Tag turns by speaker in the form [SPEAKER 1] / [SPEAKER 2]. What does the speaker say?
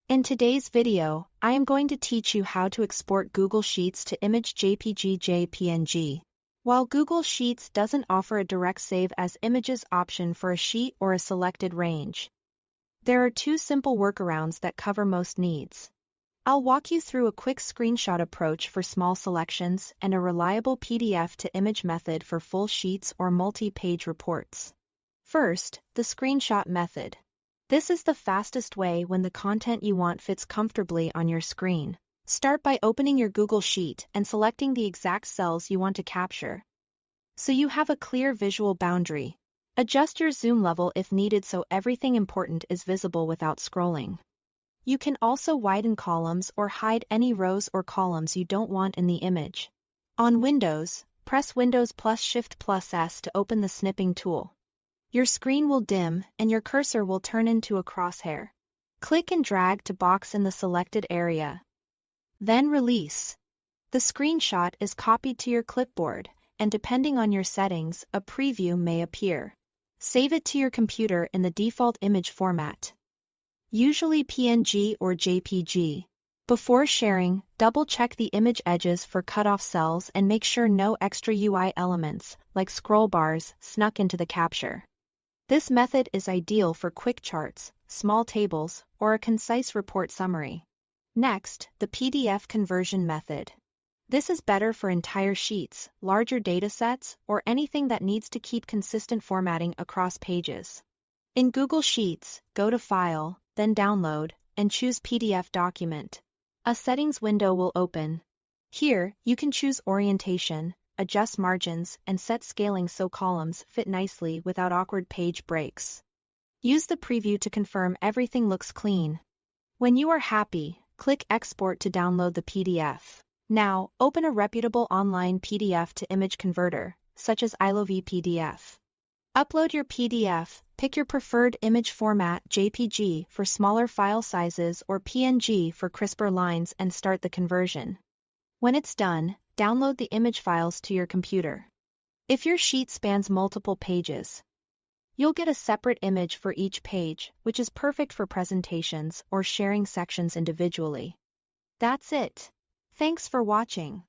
[SPEAKER 1] In today's video, I am going to teach you how to export Google Sheets to image JPG JPNG. While Google Sheets doesn't offer a direct save as images option for a sheet or a selected range, there are two simple workarounds that cover most needs. I'll walk you through a quick screenshot approach for small selections and a reliable PDF to image method for full sheets or multi-page reports. First, the screenshot method. This is the fastest way when the content you want fits comfortably on your screen. Start by opening your Google Sheet and selecting the exact cells you want to capture, so you have a clear visual boundary. Adjust your zoom level if needed so everything important is visible without scrolling. You can also widen columns or hide any rows or columns you don't want in the image. On Windows, press Windows plus Shift plus S to open the snipping tool. Your screen will dim and your cursor will turn into a crosshair. Click and drag to box in the selected area. Then release. The screenshot is copied to your clipboard, and depending on your settings, a preview may appear. Save it to your computer in the default image format, usually PNG or JPG. Before sharing, double-check the image edges for cut-off cells and make sure no extra UI elements, like scroll bars, snuck into the capture. This method is ideal for quick charts, small tables, or a concise report summary. Next, the PDF conversion method. This is better for entire sheets, larger datasets, or anything that needs to keep consistent formatting across pages. In Google Sheets, go to File, then Download, and choose PDF Document. A settings window will open. Here, you can choose orientation, adjust margins, and set scaling so columns fit nicely without awkward page breaks. Use the preview to confirm everything looks clean. When you are happy, click Export to download the PDF. Now, open a reputable online PDF to image converter, such as iLovePDF. Upload your PDF, pick your preferred image format JPG for smaller file sizes or PNG for crisper lines and start the conversion. When it's done, download the image files to your computer. If your sheet spans multiple pages, you'll get a separate image for each page, which is perfect for presentations or sharing sections individually. That's it. Thanks for watching.